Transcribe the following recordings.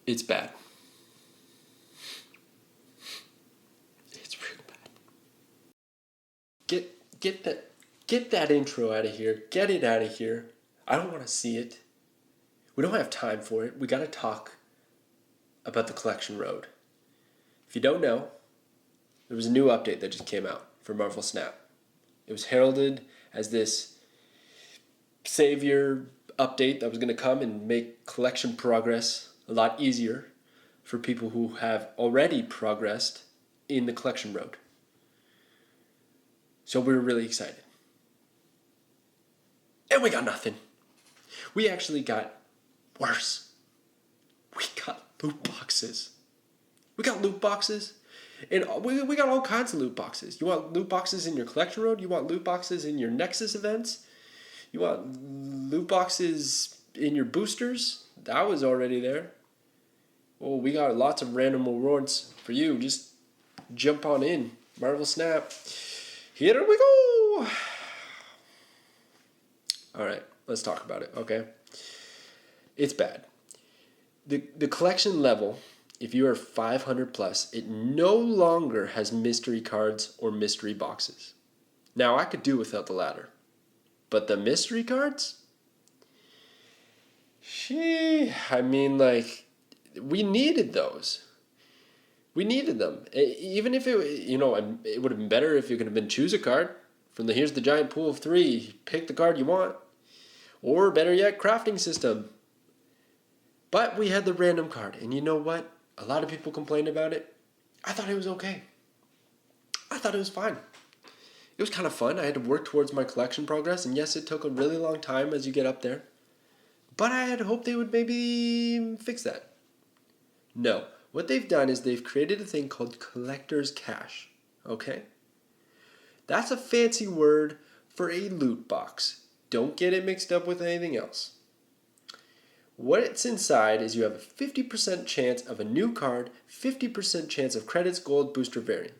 It's bad. It's real bad. Get that intro out of here. Get it out of here. I don't want to see it. We don't have time for it. We got to talk about the collection road. If you don't know, there was a new update that just came out for Marvel Snap. It was heralded as this savior update that was going to come and make collection progress a lot easier for people who have already progressed in the collection road. So we were really excited. And we got nothing. We actually got worse. We got loot boxes. We got loot boxes. And we got all kinds of loot boxes. You want loot boxes in your collection road? You want loot boxes in your Nexus events? You want loot boxes in your boosters? That was already there. Well, we got lots of random rewards for you. Just jump on in. Marvel Snap. Here we go. All right, let's talk about it, okay? It's bad. The collection level, if you are 500 plus, it no longer has mystery cards or mystery boxes. Now, I could do without the latter. But the mystery cards? I mean, like, we needed those. We needed them. Even if it would have been better if you could have been choose a card. Here's the giant pool of 3. Pick the card you want. Or better yet, crafting system. But we had the random card. And you know what? A lot of people complained about it. I thought it was okay. I thought it was fine. It was kind of fun. I had to work towards my collection progress. And yes, it took a really long time as you get up there. But I had hoped they would maybe fix that. No. What they've done is they've created a thing called collector's cash. Okay? That's a fancy word for a loot box. Don't get it mixed up with anything else. What's inside is you have a 50% chance of a new card, 50% chance of credits, gold, booster variant.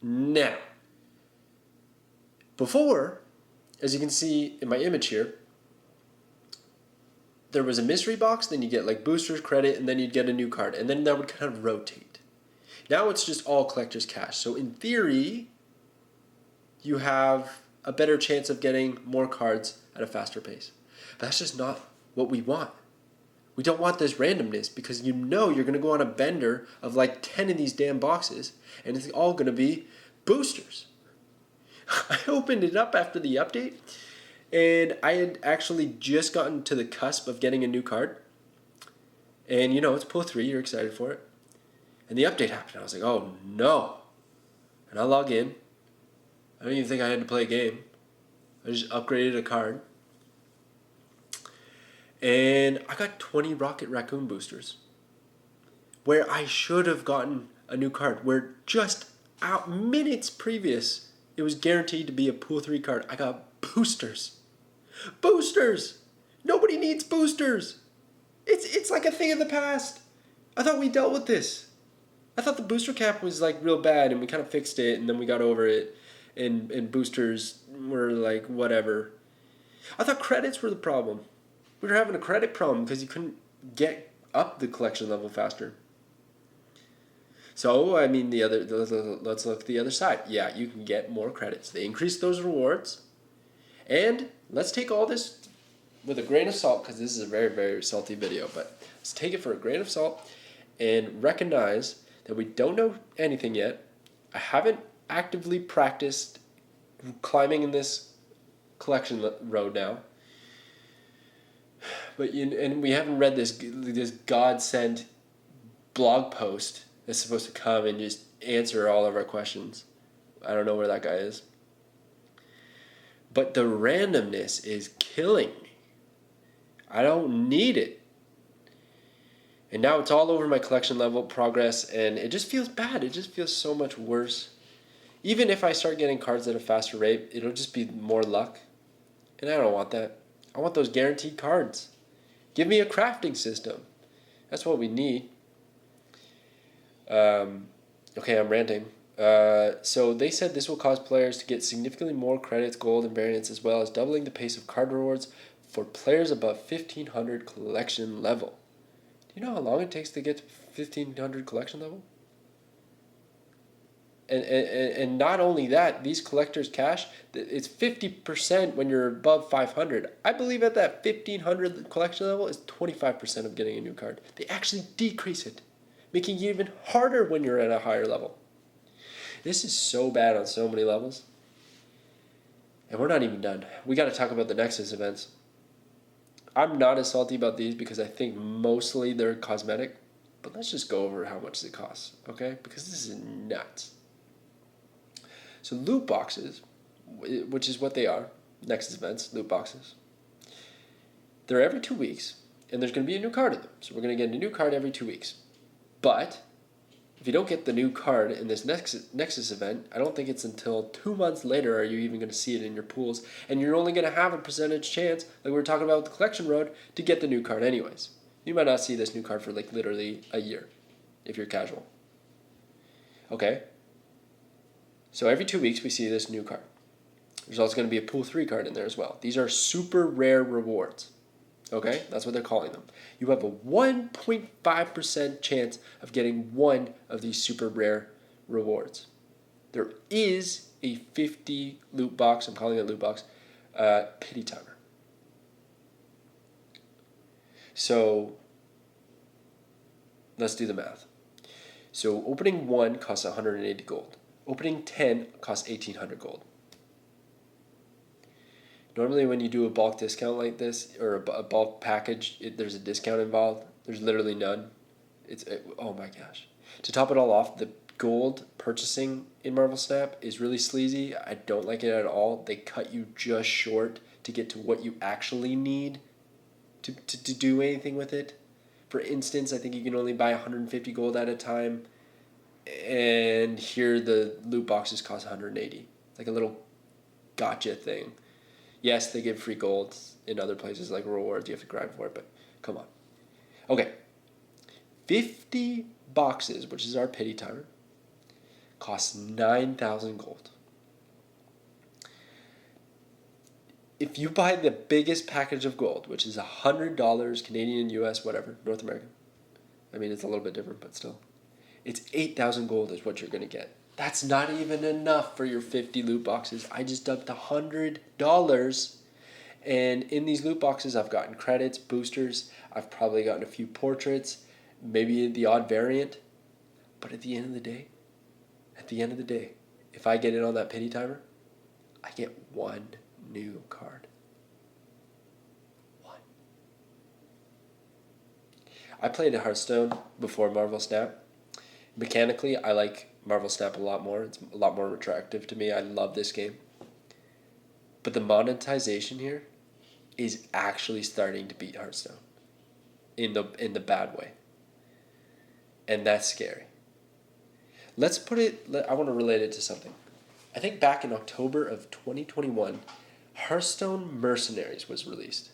Now, before, as you can see in my image here, there was a mystery box, then you get like boosters, credit, and then you'd get a new card. And then that would kind of rotate. Now it's just all collector's cash. So in theory, you have a better chance of getting more cards at a faster pace. But that's just not what we want. We don't want this randomness because you know you're going to go on a bender of like 10 of these damn boxes and it's all going to be boosters. I opened it up after the update and I had actually just gotten to the cusp of getting a new card. And you know, it's pull 3, you're excited for it. And the update happened. I was like, oh no. And I log in. I don't even think I had to play a game. I just upgraded a card. And I got 20 Rocket Raccoon boosters. Where I should have gotten a new card. Where just out minutes previous, it was guaranteed to be a pool 3 card. I got boosters. Boosters! Nobody needs boosters. It's like a thing of the past. I thought we dealt with this. I thought the booster cap was like real bad and we kind of fixed it and then we got over it. And boosters were like whatever. I thought credits were the problem. We were having a credit problem because you couldn't get up the collection level faster. So, I mean, let's look at the other side. Yeah, you can get more credits. They increased those rewards. And let's take all this with a grain of salt because this is a very, very salty video. But let's take it for a grain of salt and recognize that we don't know anything yet. I haven't actively practiced climbing in this collection road now. But and we haven't read this God-sent blog post that's supposed to come and just answer all of our questions. I don't know where that guy is. But the randomness is killing me. I don't need it. And now it's all over my collection level progress, and it just feels bad. It just feels so much worse. Even if I start getting cards at a faster rate, it'll just be more luck. And I don't want that. I want those guaranteed cards. Give me a crafting system. That's what we need. Okay, I'm ranting. So they said this will cause players to get significantly more credits, gold, and variants, as well as doubling the pace of card rewards for players above 1500 collection level. You know how long it takes to get to 1500 collection level? And not only that, these collectors cash, it's 50% when you're above 500. I believe at that 1500 collection level is 25% of getting a new card. They actually decrease it, making it even harder when you're at a higher level. This is so bad on so many levels. And we're not even done. We got to talk about the Nexus events. I'm not as salty about these because I think mostly they're cosmetic. But let's just go over how much they cost, okay? Because this is nuts. So loot boxes, which is what they are, Nexus events, loot boxes, they're every 2 weeks, and there's going to be a new card in them. So we're going to get a new card every 2 weeks. But if you don't get the new card in this Nexus event, I don't think it's until 2 months later are you even going to see it in your pools, and you're only going to have a percentage chance, like we were talking about with the collection road, to get the new card anyways. You might not see this new card for like literally a year, if you're casual. Okay? So every 2 weeks we see this new card. There's also going to be a pool 3 card in there as well. These are super rare rewards. Okay? That's what they're calling them. You have a 1.5% chance of getting one of these super rare rewards. There is a 50 loot box, I'm calling it a loot box, pity timer. So let's do the math. So opening 1 costs 180 gold. Opening 10 costs 1800 gold. Normally when you do a bulk discount like this, or a bulk package, there's a discount involved. There's literally none. Oh my gosh. To top it all off, the gold purchasing in Marvel Snap is really sleazy. I don't like it at all. They cut you just short to get to what you actually need to do anything with it. For instance, I think you can only buy 150 gold at a time. And here the loot boxes cost 180. Like a little gotcha thing. Yes, they give free gold in other places like rewards. You have to grind for it, but come on. Okay. 50 boxes, which is our pity timer, costs 9,000 gold. If you buy the biggest package of gold, which is $100 Canadian, US, whatever, North American. I mean, it's a little bit different, but still. It's 8,000 gold is what you're going to get. That's not even enough for your 50 loot boxes. I just dumped $100. And in these loot boxes, I've gotten credits, boosters. I've probably gotten a few portraits, maybe the odd variant. But at the end of the day, if I get in on that pity timer, I get one new card. One. I played Hearthstone before Marvel Snap. Mechanically, I like Marvel Snap a lot more. It's a lot more attractive to me. I love this game. But the monetization here is actually starting to beat Hearthstone in the bad way. And that's scary. Let's put it, I want to relate it to something. I think back in October of 2021, Hearthstone Mercenaries was released.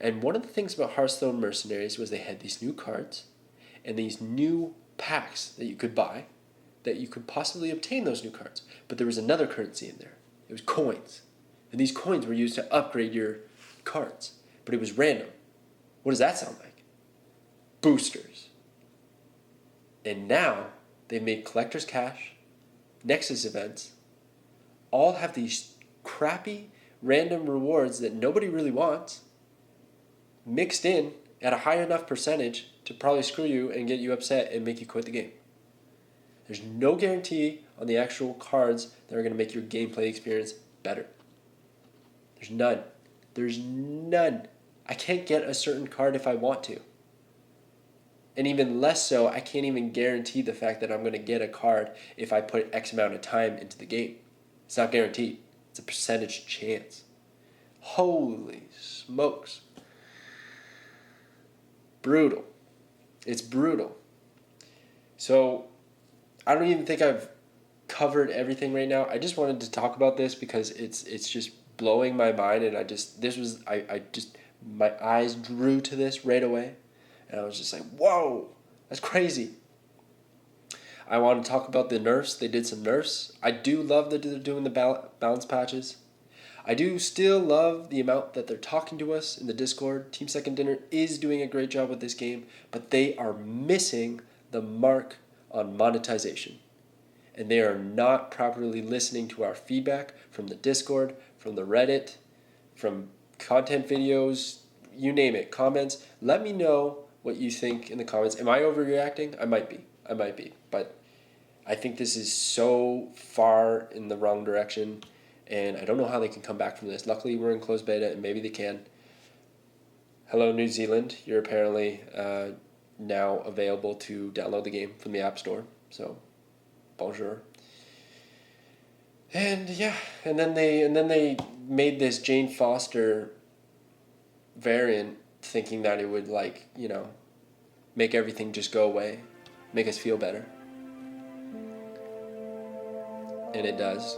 And one of the things about Hearthstone Mercenaries was they had these new cards and these new packs that you could buy, that you could possibly obtain those new cards. But there was another currency in there. It was coins. And these coins were used to upgrade your cards. But it was random. What does that sound like? Boosters. And now they've made Collector's Cash, Nexus events, all have these crappy random rewards that nobody really wants, mixed in at a high enough percentage to probably screw you and get you upset and make you quit the game. There's no guarantee on the actual cards that are going to make your gameplay experience better. There's none. There's none. I can't get a certain card if I want to. And even less so, I can't even guarantee the fact that I'm going to get a card if I put X amount of time into the game. It's not guaranteed. It's a percentage chance. Holy smokes. Brutal. It's brutal. So, I don't even think I've covered everything right now. I just wanted to talk about this because it's just blowing my mind, and my eyes drew to this right away, and I was just like, whoa, that's crazy. I want to talk about the nerfs. They did some nerfs. I do love that they're doing the balance patches. I do still love the amount that they're talking to us in the Discord. Team Second Dinner is doing a great job with this game, but they are missing the mark on monetization. And they are not properly listening to our feedback from the Discord, from the Reddit, from content videos, you name it, comments. Let me know what you think in the comments. Am I overreacting? I might be. But I think this is so far in the wrong direction, and I don't know how they can come back from this. Luckily, we're in closed beta, and maybe they can. Hello, New Zealand. You're apparently now available to download the game from the App Store. So, bonjour. And yeah, and then they made this Jane Foster variant, thinking that it would make everything just go away, make us feel better, and it does.